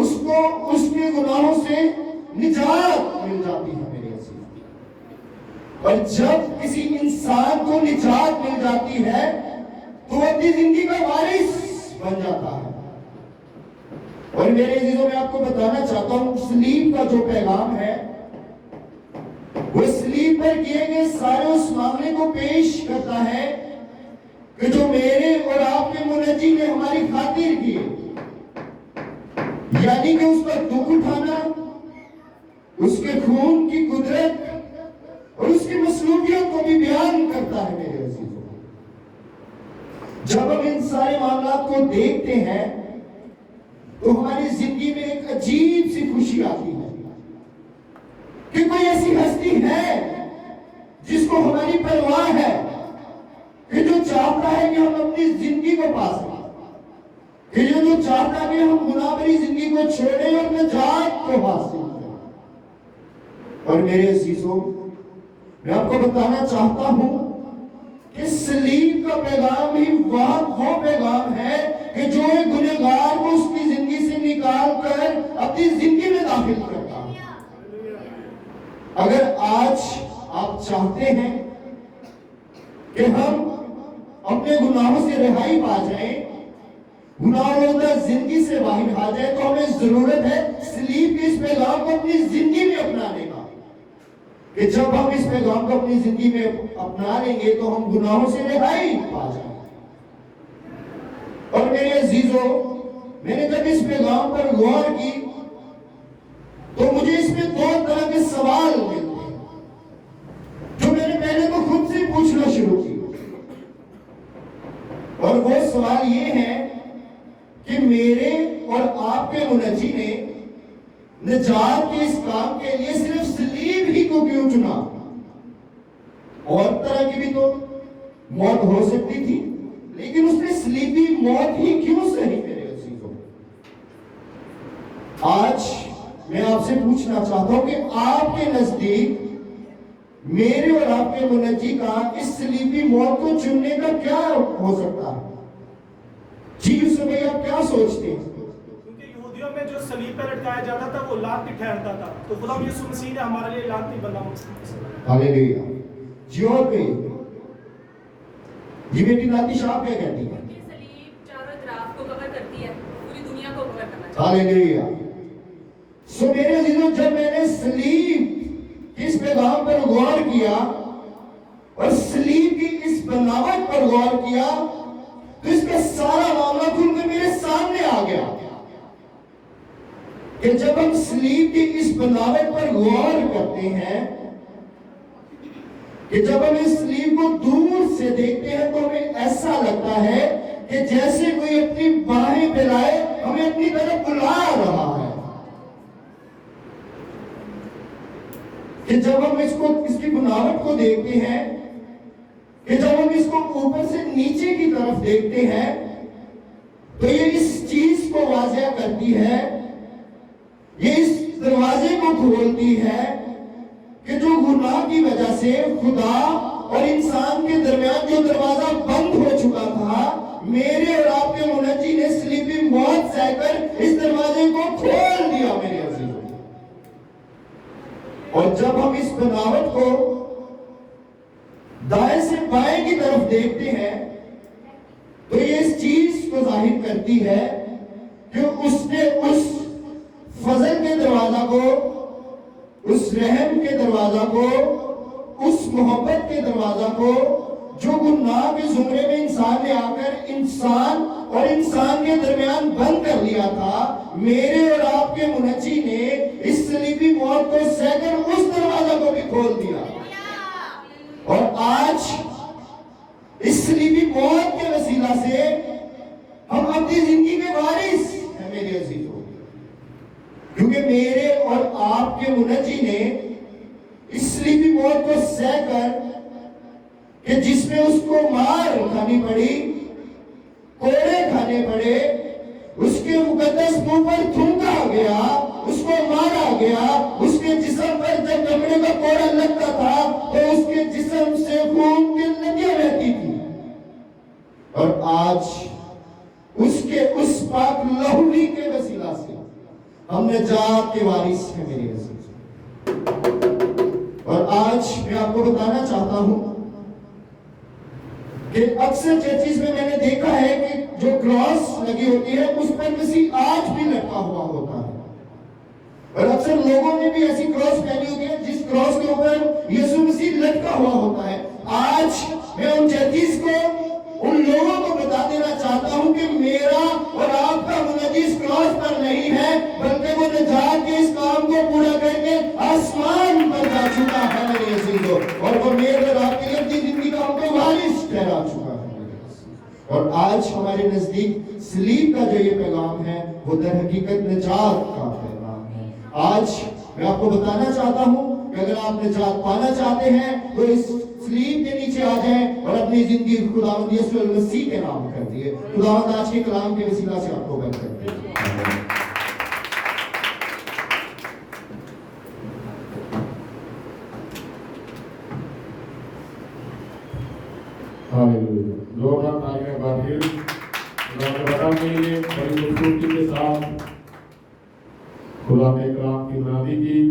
اس کو اس کے گناہوں سے نجات مل جاتی ہے میرے عزیز۔ اور جب کسی انسان کو نجات مل جاتی ہے تو وہ اپنی زندگی کا وارث بن جاتا ہے۔ اور میرے عزیزوں میں آپ کو بتانا چاہتا ہوں، صلیب کا جو پیغام ہے وہ صلیب پر کیے گئے سارے اس معاملے کو پیش کرتا ہے کہ جو میرے اور آپ کے منجی نے ہماری خاطر کی، یعنی کہ اس کا دکھ اٹھانا، اس کے خون کی قدرت اور اس کی مصلوبیت کو بھی بیان کرتا ہے میرے عزیزوں۔ جب ہم ان سارے معاملات کو دیکھتے ہیں تو ہماری زندگی میں ایک عجیب سی خوشی آتی ہے کہ کوئی ایسی ہستی ہے جس کو ہماری پرواہ ہے، کہ جو چاہتا ہے کہ ہم اپنی زندگی کو پا سکیں، کہ جو چاہتا ہے کہ ہم گناہ بھری زندگی کو چھوڑیں اور نجات کو حاصل کریں۔ اور میرے عزیزوں، میں آپ کو بتانا چاہتا ہوں کہ صلیب کا پیغام ہی وہ پیغام ہے کہ جو ایک گنہگار کو اس کی زندگی سے نکال کر اپنی زندگی میں داخل کرتا ہے۔ اگر آج آپ چاہتے ہیں کہ ہم اپنے گناہوں سے رہائی پا جائیں، گناہوں کا زندگی سے باہر آ جائے، تو ہمیں ضرورت ہے صلیب کے اس پیغام کو اپنی زندگی میں اپنانے کا، کہ جب ہم اس پیغام کو اپنی زندگی میں اپنا لیں گے تو ہم گناہوں سے رہائی پا جائیں۔ اور میرے عزیزوں، میں نے جب اس پیغام پر غور کی تو مجھے اس میں دو طرح کے سوال ملتے ہیں جو میں نے پہلے تو خود سے پوچھنا شروع کی، اور وہ سوال یہ ہے کہ میرے اور آپ کے منجی نے نجات کے اس کام کے لیے صرف صلیب ہی کو کیوں چنا؟ اور طرح کی بھی تو موت ہو سکتی تھی، لیکن اس نے صلیبی موت ہی کیوں سہی میرے عزیزوں؟ آج میں آپ سے پوچھنا چاہتا ہوں کہ آپ کے نزدیک میرے اور آپ کے منجی کا اس صلیبی موت کو چننے کا کیا ہو سکتا ہے؟ جی یوسف بھائی، آپ کیا سوچتے ہیں؟ کیونکہ یہودیوں میں جو صلیب پر لٹکایا جاتا تھا وہ لعنتی ٹھہرتا تھا، تو خدا یسوع مسیح نے ہمارے لیے لعنتی بنا۔ ہاللیلویا۔ جی اور کوئی؟ جی بیٹی ناتی شاہ کیا کہتی ہے؟ یہ صلیب چاروں طرف کو کور کرتی ہے، پوری دنیا کو کور کرنا چاہتی ہے۔ ہاللیلویا۔ سو میرے عزیزوں، جب میں نے صلیب اس پیغام پر غور کیا اور صلیب کی اس بناوٹ پر غور کیا تو اس کا سارا معاملہ کھل کر میرے سامنے آ گیا کہ جب ہم صلیب کی اس بناوٹ پر غور کرتے ہیں، کہ جب ہم اس صلیب کو دور سے دیکھتے ہیں تو ہمیں ایسا لگتا ہے کہ جیسے کوئی اپنی باہیں پھیلائے ہمیں اپنی طرف بلا رہا ہے، کہ جب ہم اس کی بناوٹ کو دیکھتے ہیں، کہ جب ہم اس کو اوپر سے نیچے کی طرف دیکھتے ہیں تو یہ اس چیز کو واضح کرتی ہے، یہ اس دروازے کو کھولتی ہے کہ جو گناہ کی وجہ سے خدا اور انسان کے درمیان جو دروازہ بند ہو چکا تھا، میرے اور آپ کے منجی نے صلیبی موت سہ کر اس دروازے کو کھول دیا میرے عزیزوں۔ اور جب ہم اس بناوٹ کو دائیں سے بائیں کی طرف دیکھتے ہیں تو یہ اس چیز کو ظاہر کرتی ہے کہ اس نے اس فضل کے دروازہ کو، اس رحم کے دروازہ کو، اس محبت کے دروازہ کو جو گناہ کے زمرے میں انسان نے آ کر انسان اور انسان کے درمیان بند کر لیا تھا، میرے اور آپ کے منجی نے اس صلیبی موت کو سہ کر اس دروازہ کو بھی کھول دیا، اور آج اس صلیبی موت کے وسیلہ سے ہم اپنی زندگی کے وارث ہیں میرے عزیزوں، کیونکہ میرے اور آپ کے منجی نے اس صلیبی موت کو سہ کر، کہ جس میں اس کو مار کھانی پڑی، کوڑے کھانے پڑے، اس کے مقدس منہ پر تھونکا گیا، اس کو مارا گیا، اس کے جسم پر جب چمڑے کا کوڑا لگتا تھا تو اس کے جسم سے خون کی ندیاں بہتی تھی، اور آج اس کے اس پاک لہو کے وسیلہ سے ہم نجات کے وارث ہیں میرے عزیز. اور آج میں آپ کو بتانا چاہتا ہوں کہ اکثر چرچز میں نے دیکھا ہے کہ جو کراس لگی ہوتی ہے اس پر مسیح آج بھی لٹکا ہوا ہوتا ہے. اور اکثر لوگوں نے بھی ایسی کراس پہنی ہوتی ہے جس کراس کے اوپر یسوع مسیح لٹکا ہوا ہوتا ہے. آج میں ان چرچز کو، ان لوگوں کو بتا دینا چاہتا ہوں کہ میرا اور آپ کا منجی اس کراس پر نہیں ہے، بلکہ وہ نجات کے اس کام کو پورا کر کے آسمان پر جا چکا ہے میرے عزیزو، اور وہ میرے اور آپ کے لیے اپنی زندگی کا ہم کو وارث ٹھہرا چکا ہے میرے عزیز. اور آج ہمارے نزدیک صلیب کا جو یہ پیغام ہے وہ در حقیقت نجات کا پیغام ہے. آج میں آپ کو بتانا چاہتا ہوں کہ اگر آپ نجات پانا چاہتے ہیں تو اس صلیب کے نیچے آ جائیں اور اپنی زندگی خداوند یسوع المسیح کے نام کر دیے. خداوند آج کے کلام کے وسیلہ سے آپ کو برکت دے. ہاللویا. زوردار تالیاں باقی خدا کے بتا کے لیے بڑی خوبصورتی کے ساتھ خدا نے کلام کی بنیادی کی.